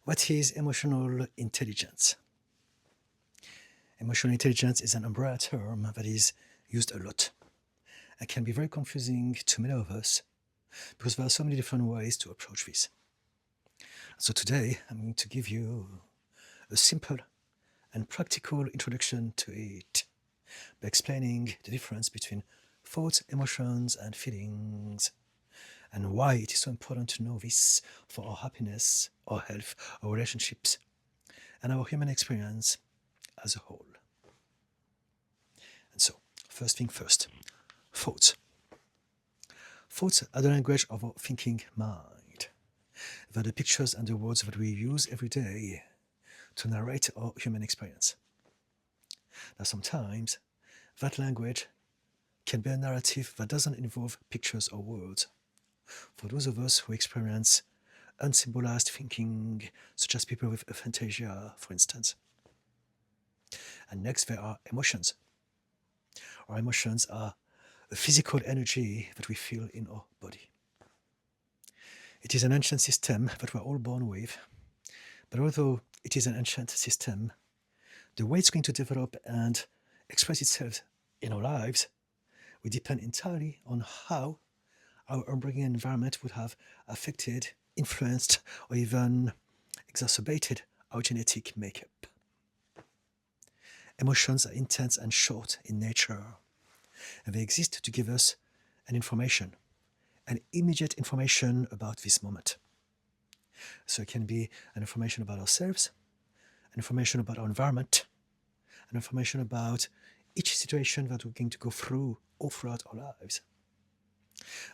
What is emotional intelligence? Emotional intelligence is an umbrella term that is used a lot and can be very confusing to many of us because there are so many different ways to approach this. So today I'm going to give you a simple and practical introduction to it by explaining the difference between thoughts, emotions, and feelings, and why it is so important to know this for our happiness, our health, our relationships, and our human experience as a whole. And so, first thing first, thoughts. Thoughts are the language of our thinking mind. They're the pictures and the words that we use every day to narrate our human experience. Now, sometimes that language can be a narrative that doesn't involve pictures or words. For those of us who experience unsymbolized thinking, such as people with aphantasia, for instance. And next, there are emotions. Our emotions are a physical energy that we feel in our body. It is an ancient system that we're all born with, but although it is an ancient system, the way it's going to develop and express itself in our lives will depend entirely on how our upbringing environment would have affected, influenced, or even exacerbated our genetic makeup. Emotions are intense and short in nature, and they exist to give us an immediate information about this moment. So it can be an information about ourselves, an information about our environment, an information about each situation that we're going to go through all throughout our lives.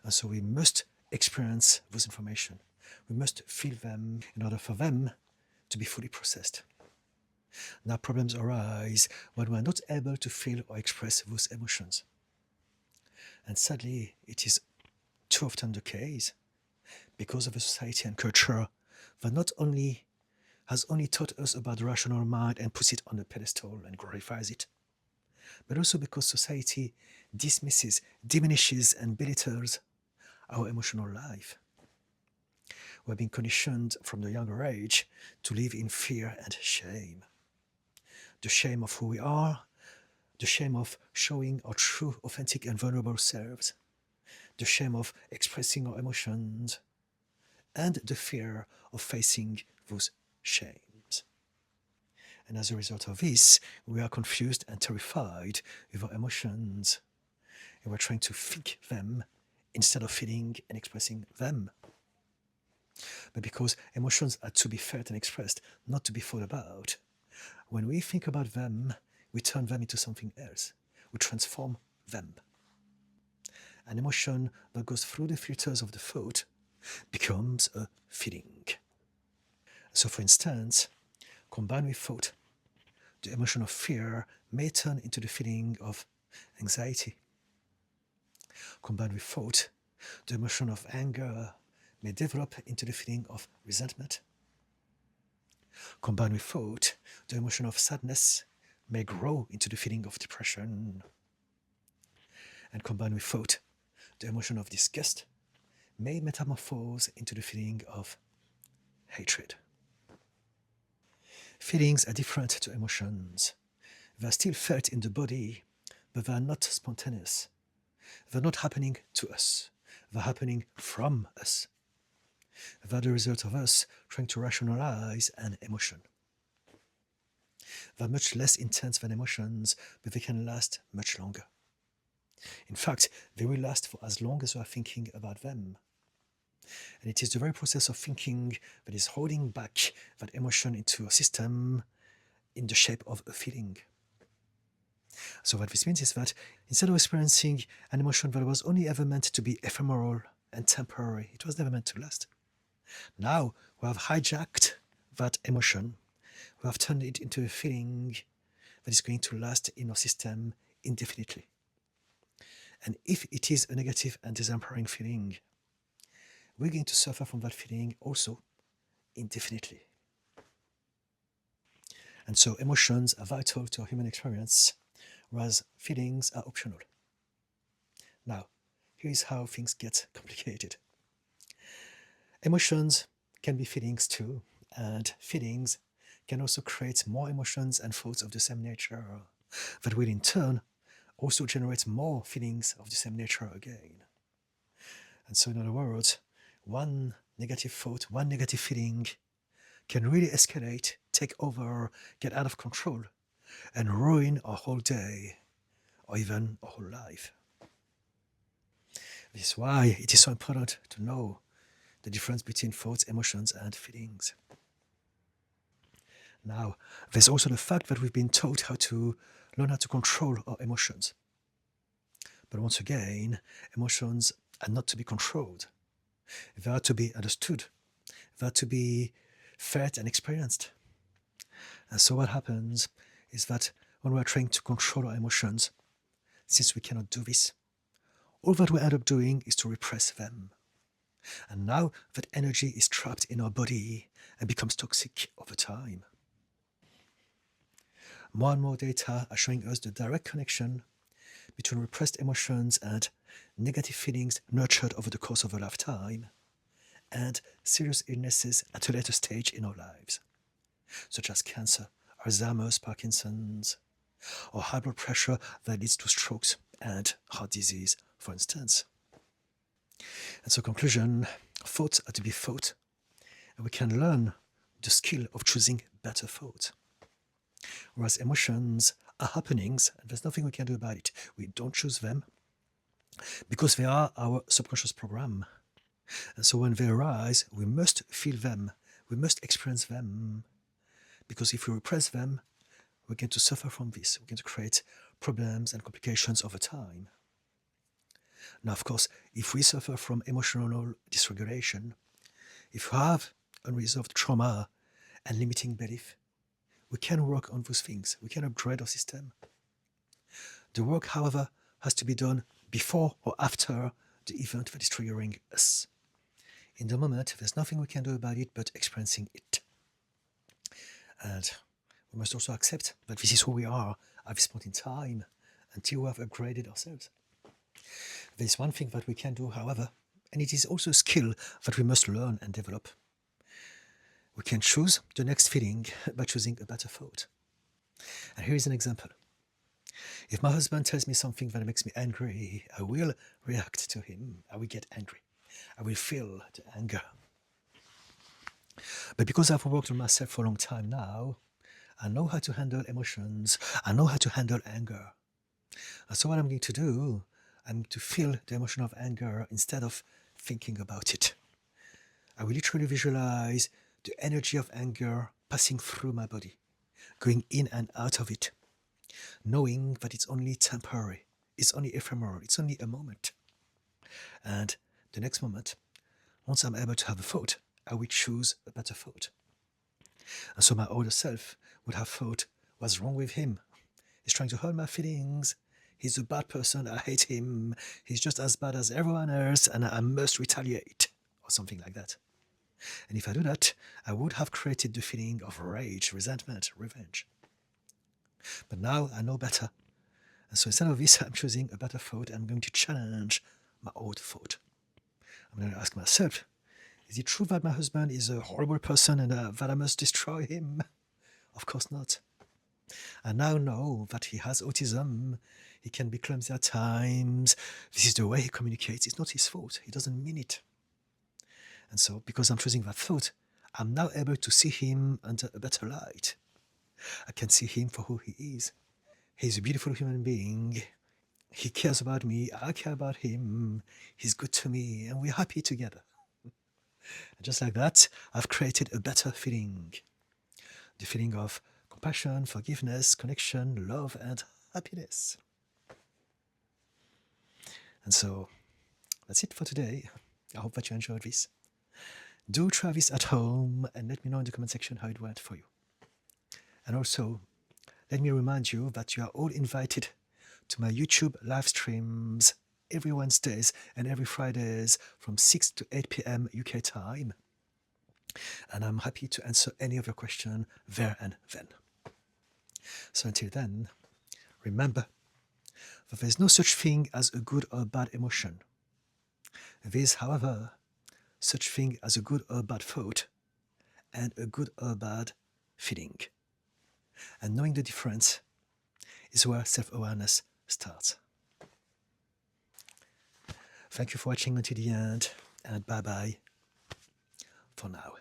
And so we must experience those information. We must feel them in order for them to be fully processed. Now problems arise when we're not able to feel or express those emotions. And sadly, it is too often the case because of a society and culture that not only has only taught us about the rational mind and puts it on a pedestal and glorifies it, but also because society dismisses, diminishes, and belittles our emotional life. We're being conditioned from the younger age to live in fear and shame. The shame of who we are, the shame of showing our true, authentic, and vulnerable selves, the shame of expressing our emotions, and the fear of facing those shames. And as a result of this, we are confused and terrified with our emotions, and we're trying to think them instead of feeling and expressing them. But because emotions are to be felt and expressed, not to be thought about, when we think about them, we turn them into something else. We transform them. An emotion that goes through the filters of the thought becomes a feeling. So for instance, combined with thought, the emotion of fear may turn into the feeling of anxiety. Combined with thought, the emotion of anger may develop into the feeling of resentment. Combined with thought, the emotion of sadness may grow into the feeling of depression. And combined with thought, the emotion of disgust may metamorphose into the feeling of hatred. Feelings are different to emotions. They are still felt in the body, but they are not spontaneous. They're not happening to us. They're happening from us. They're the result of us trying to rationalize an emotion. They're much less intense than emotions, but they can last much longer. In fact, they will last for as long as we are thinking about them. And it is the very process of thinking that is holding back that emotion into a system in the shape of a feeling. So what this means is that instead of experiencing an emotion that was only ever meant to be ephemeral and temporary, it was never meant to last. Now we have hijacked that emotion, we have turned it into a feeling that is going to last in our system indefinitely. And if it is a negative and disempowering feeling, we're going to suffer from that feeling also indefinitely. And so emotions are vital to our human experience, whereas feelings are optional. Now, here's how things get complicated. Emotions can be feelings too, and feelings can also create more emotions and thoughts of the same nature that will in turn also generate more feelings of the same nature again. And so in other words, one negative thought, one negative feeling can really escalate, take over, get out of control, and ruin our whole day or even our whole life. This is why it is so important to know the difference between thoughts, emotions, and feelings. Now, there's also the fact that we've been taught how to learn how to control our emotions. But once again, emotions are not to be controlled. They are to be understood. They are to be felt and experienced. And so what happens is that when we're trying to control our emotions, since we cannot do this, all that we end up doing is to repress them. And now that energy is trapped in our body and becomes toxic over time. More and more data are showing us the direct connection between repressed emotions and negative feelings nurtured over the course of a lifetime and serious illnesses at a later stage in our lives, such as cancer, Alzheimer's, Parkinson's, or high blood pressure that leads to strokes and heart disease, for instance. And so conclusion, thoughts are to be thought, and we can learn the skill of choosing better thoughts. Whereas emotions are happenings, and there's nothing we can do about it. We don't choose them because they are our subconscious program. And so when they arise, we must feel them, we must experience them, because if we repress them, we're going to suffer from this. We're going to create problems and complications over time. Now, of course, if we suffer from emotional dysregulation, if we have unresolved trauma and limiting belief, we can work on those things. We can upgrade our system. The work, however, has to be done before or after the event that is triggering us. In the moment, there's nothing we can do about it but experiencing it. And we must also accept that this is who we are at this point in time until we have upgraded ourselves. There's one thing that we can do, however, and it is also a skill that we must learn and develop. We can choose the next feeling by choosing a better thought. And here is an example. If my husband tells me something that makes me angry, I will react to him. I will get angry. I will feel the anger. But because I've worked on myself for a long time now, I know how to handle emotions. I know how to handle anger. And so what I'm going to do, I'm going to feel the emotion of anger instead of thinking about it. I will literally visualize the energy of anger passing through my body, going in and out of it, knowing that it's only temporary, it's only ephemeral, it's only a moment. And the next moment, once I'm able to have a thought, I will choose a better thought. And so my older self would have thought, what's wrong with him? He's trying to hurt my feelings. He's a bad person. I hate him. He's just as bad as everyone else, and I must retaliate, or something like that. And if I do that, I would have created the feeling of rage, resentment, revenge. But now I know better. And so instead of this, I'm choosing a better thought. I'm going to challenge my old thought. I'm going to ask myself, is it true that my husband is a horrible person and that I must destroy him? Of course not. I now know that he has autism. He can be clumsy at times. This is the way he communicates. It's not his fault. He doesn't mean it. And so, because I'm choosing that thought, I'm now able to see him under a better light. I can see him for who he is. He's a beautiful human being. He cares about me. I care about him. He's good to me, and we're happy together. And just like that, I've created a better feeling. The feeling of compassion, forgiveness, connection, love, and happiness. And so, that's it for today. I hope that you enjoyed this. Do try this at home and let me know in the comment section how it went for you. And also, let me remind you that you are all invited to my YouTube live streams every Wednesdays and every Fridays from 6 to 8 p.m. UK time. And I'm happy to answer any of your questions there and then. So until then, remember that there's no such thing as a good or bad emotion. There is, however, such thing as a good or bad thought, and a good or bad feeling. And knowing the difference is where self-awareness starts. Thank you for watching until the end, and bye-bye for now.